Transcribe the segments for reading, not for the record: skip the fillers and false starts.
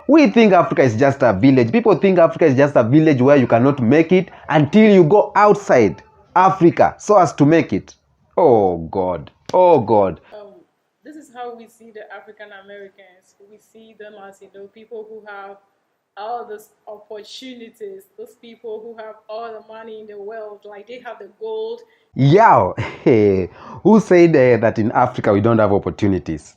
We think Africa is just a village. People think Africa is just a village where you cannot make it until you go outside Africa so as to make it. Oh God. Oh God. This is how we see the African Americans. We see them as, people who have all these opportunities, those people who have all the money in the world, like they have the gold. Yeah. Who said that in Africa we don't have opportunities?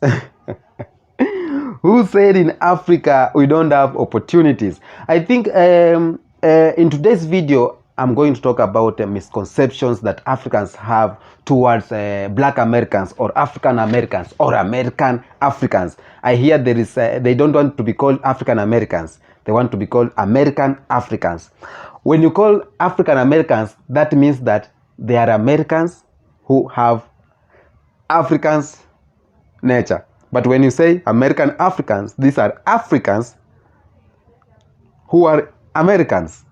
Who said in Africa we don't have opportunities? I think in today's video, I'm going to talk about misconceptions that Africans have towards Black Americans or African Americans or American Africans. I hear there is they don't want to be called African Americans. They want to be called American Africans. When you call African Americans, that means that they are Americans who have Africans nature. But when you say American Africans, these are Africans who are Americans.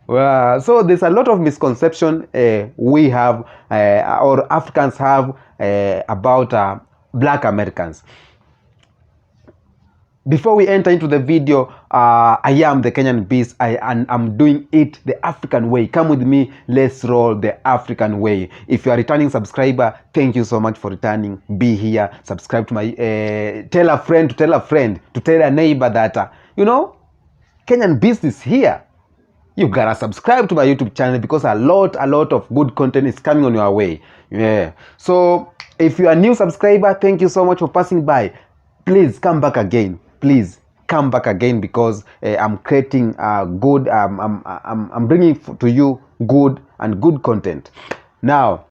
Well, so there's a lot of misconception we have or Africans have about Black Americans. Before we enter into the video, I am the Kenyan Beast. I'm doing it the African way. Come with me, let's roll the African way. If you are a returning subscriber, thank you so much for returning. Be here, subscribe to my, tell a friend to tell a friend, to tell a neighbor that, Kenyan Beast is here. You gotta subscribe to my YouTube channel because a lot of good content is coming on your way. Yeah. So if you are a new subscriber, thank you so much for passing by. Please come back again. Please come back again because I'm creating good. I'm bringing to you good content. Now.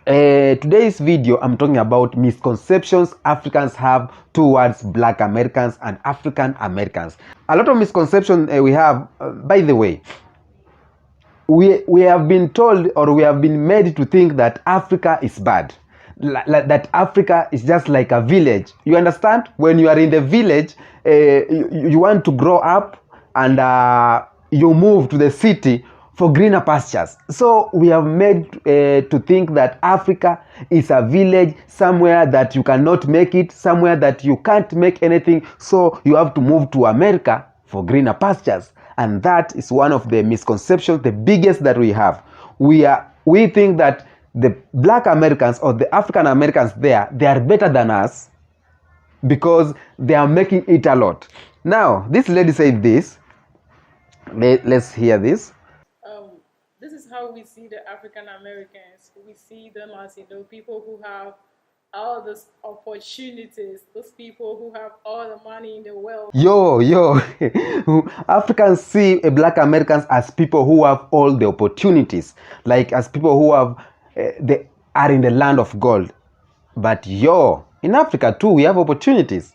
Today's video, I'm talking about misconceptions Africans have towards Black Americans and African Americans. A lot of misconceptions we have, by the way, we have been told or we have been made to think that Africa is bad. That Africa is just like a village. You understand? When you are in the village, you want to grow up and you move to the city for greener pastures. So we have made to think that Africa is a village, somewhere that you cannot make it, somewhere that you can't make anything, so you have to move to America for greener pastures. And that is one of the misconceptions, the biggest that we have. We think that the Black Americans or the African Americans there, they are better than us because they are making it a lot. Now, this lady said this. Let's hear this. This is how we see the African Americans. We see them as, people who have all these opportunities, those people who have all the money in the world. Yo, Africans see Black Americans as people who have all the opportunities, like as people who have, they are in the land of gold. But in Africa too, we have opportunities.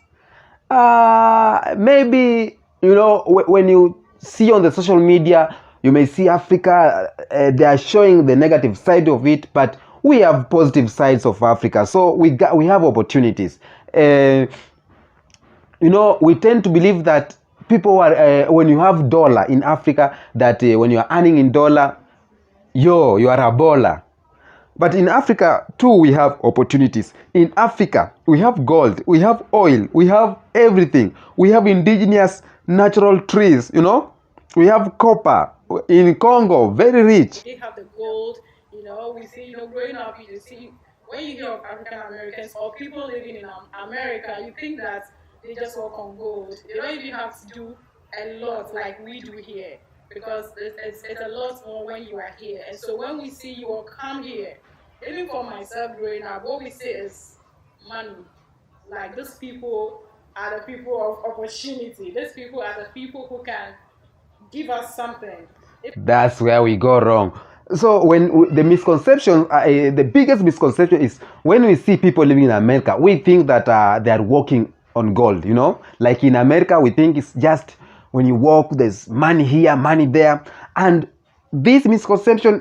Maybe, when you see on the social media, you may see Africa, they are showing the negative side of it, but we have positive sides of Africa. So we have opportunities. We tend to believe that people are, when you have dollar in Africa, that when you are earning in dollar, you are a baller. But in Africa too, we have opportunities. In Africa, we have gold, we have oil, we have everything. We have indigenous natural trees, we have copper. In Congo, very rich. They have the gold, we see, growing up, you see, when you hear of African Americans or people living in America, you think that they just work on gold. They don't even have to do a lot like we do here, because it's a lot more when you are here. And so when we see you all come here, even for myself growing up, what we say is money. Like, those people are the people of opportunity. These people are the people who can give us something. That's where we go wrong. So when the misconception, the biggest misconception is when we see people living in America, we think that they are walking on gold, Like in America, we think it's just when you walk, there's money here, money there. And this misconception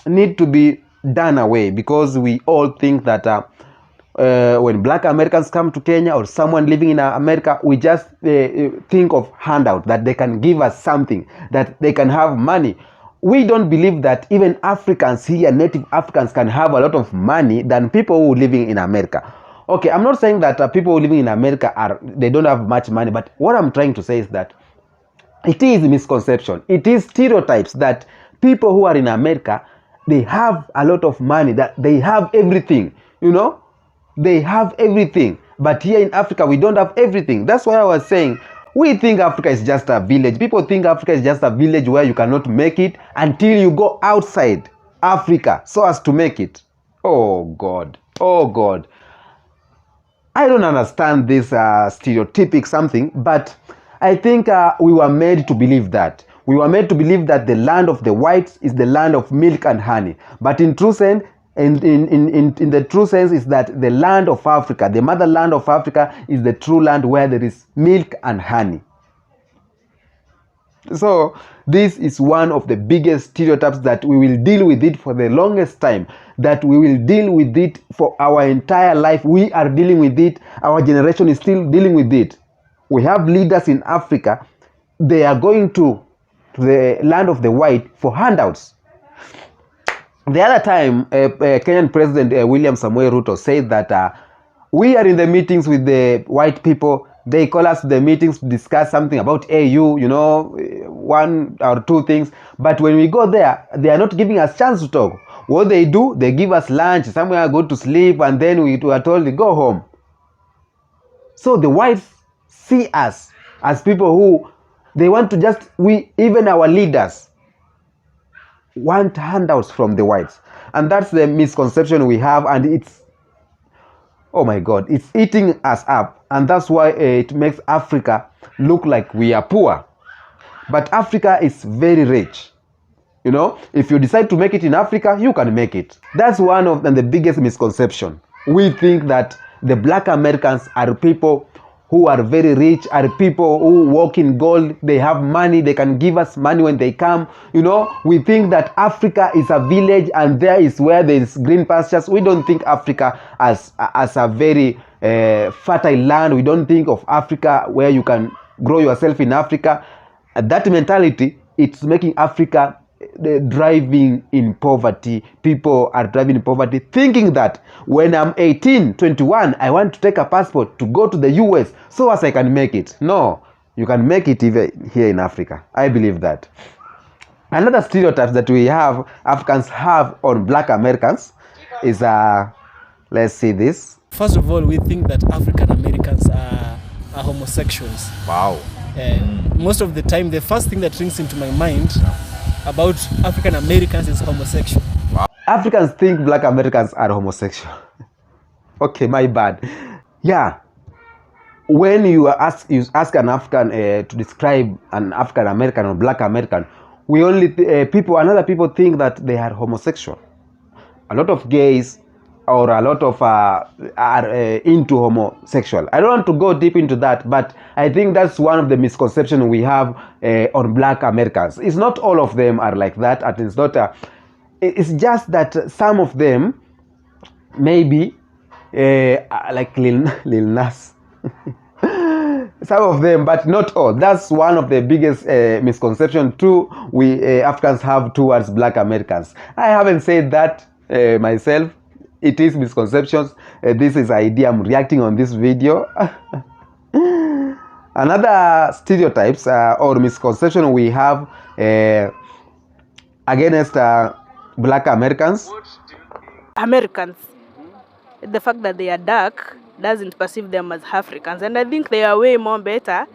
need to be done away, because we all think that when Black Americans come to Kenya or someone living in America, we just think of handout, that they can give us something, that they can have money. we don't believe that even Africans here, native Africans, can have a lot of money than people who are living in America. Okay, I'm not saying that people living in America they don't have much money, but what I'm trying to say is that it is misconception. It is stereotypes that people who are in America, they have a lot of money, that they have everything, you know, they have everything. But here in Africa, we don't have everything. That's why I was saying, we think Africa is just a village. People think Africa is just a village where you cannot make it until you go outside Africa so as to make it. Oh God, oh God. I don't understand this stereotypic something, but I think we were made to believe that. We were made to believe that the land of the whites is the land of milk and honey. But in true sense, in the true sense is that the land of Africa, the motherland of Africa, is the true land where there is milk and honey. So this is one of the biggest stereotypes that we will deal with it for the longest time, that we will deal with it for our entire life. We are dealing with it. Our generation is still dealing with it. We have leaders in Africa. They are going to the land of the white for handouts. The other time, Kenyan President William Samoei Ruto said that we are in the meetings with the white people. They call us to the meetings to discuss something about AU, you know, one or two things. But when we go there, they are not giving us chance to talk. What they do, they give us lunch, somewhere go to sleep, and then we are told to go home. So the whites see us as people who, they want to just, even our leaders want handouts from the whites. And that's the misconception we have, and it's, oh my God, it's eating us up. And that's why it makes Africa look like we are poor. But Africa is very rich. You know, if you decide to make it in Africa, you can make it. That's one of the biggest misconception. We think that the Black Americans are people who are very rich, are people who walk in gold, they have money, they can give us money when they come. You know, we think that Africa is a village and there is where there is green pastures. We don't think Africa as a very fertile land. We don't think of Africa where you can grow yourself in Africa. That mentality, it's making Africa driving in poverty. People are driving in poverty, thinking that when I'm 18, 21, I want to take a passport to go to the US so as I can make it. No, you can make it even here in Africa. I believe that. Another stereotype that we have, Africans have on Black Americans is, let's see this. First of all, we think that African Americans are homosexuals. Wow. Most of the time, the first thing that rings into my mind about African Americans is homosexual. Wow. Africans think Black Americans are homosexual. Okay, my bad. Yeah. When you ask an African to describe an African American or Black American, we only other people think that they are homosexual. A lot of gays or a lot of are into homosexual. I don't want to go deep into that, but I think that's one of the misconceptions we have on Black Americans. It's not all of them are like that, and it's not. It's just that some of them, maybe like Lil Nas. Some of them, but not all. That's one of the biggest misconceptions too we Africans have towards Black Americans. I haven't said that myself. It is misconceptions. This is idea. I'm reacting on this video. Another stereotypes or misconception we have against Black Americans. Americans, the fact that they are dark doesn't perceive them as Africans, and I think they are way more better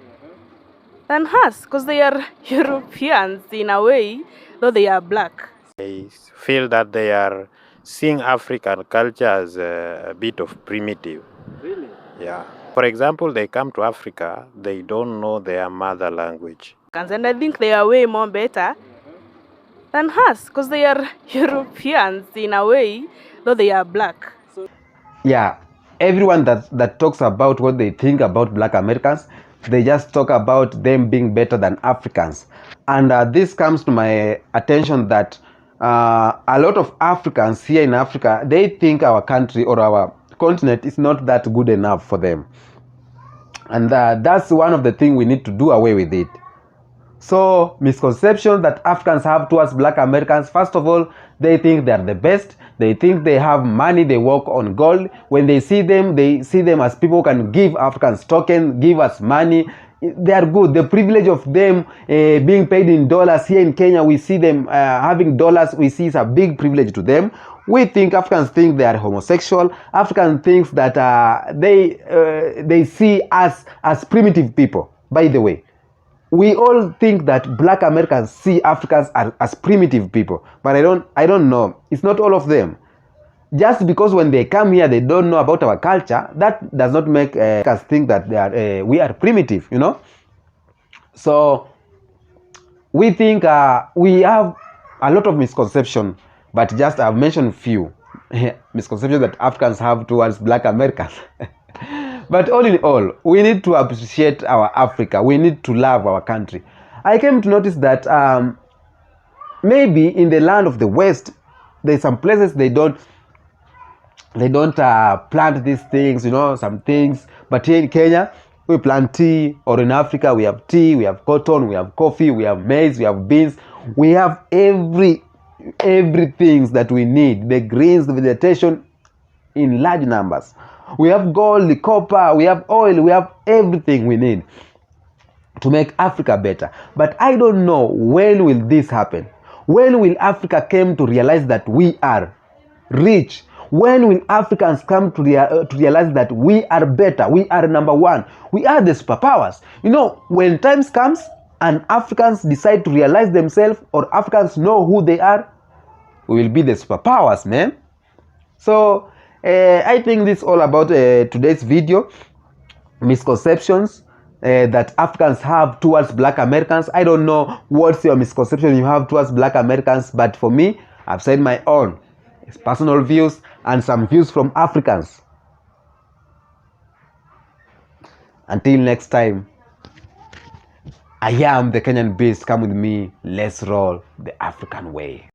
than us because they are Europeans in a way, though they are black. I feel that they are seeing African culture as a bit of primitive. Really? Yeah. For example, they come to Africa, they don't know their mother language. And I think they are way more better than us because they are Europeans in a way, though they are black. Yeah, everyone that talks about what they think about Black Americans, they just talk about them being better than Africans. And this comes to my attention that a lot of Africans here in Africa, they think our country or our continent is not that good enough for them. And that's one of the things we need to do away with it. So misconceptions that Africans have towards black Americans, first of all, they think they are the best. They think they have money, they walk on gold. When they see them as people who can give Africans token, give us money. They are good. The privilege of them being paid in dollars here in Kenya, we see them having dollars, we see it's a big privilege to them. We think Africans think they are homosexual. Africans think that they see us as primitive people. By the way, we all think that black Americans see Africans as primitive people, but I don't know. It's not all of them. Just because when they come here they don't know about our culture, that does not make us think that we are primitive, you know. So we think we have a lot of misconception, but just I've mentioned few misconceptions that Africans have towards black Americans. But all in all, we need to appreciate our Africa. We need to love our country. I came to notice that maybe in the land of the West, there's some places they don't plant these things, you know, some things. But here in Kenya, we plant tea, or in Africa, we have tea, we have cotton, we have coffee, we have maize, we have beans. We have everything that we need, the greens, the vegetation in large numbers. We have gold, the copper, we have oil, we have everything we need to make Africa better. But I don't know, when will this happen? When will Africa come to realize that we are rich? When will Africans come to realize that we are better? We are number one. We are the superpowers. You know, when times comes and Africans decide to realize themselves, or Africans know who they are, we will be the superpowers, man. So I think this is all about today's video. Misconceptions that Africans have towards black Americans. I don't know what's your misconception you have towards black Americans, but for me, I've said my own. It's personal views and some views from Africans. Until next time, I am the Kenyan Beast. Come with me. Let's roll the African way.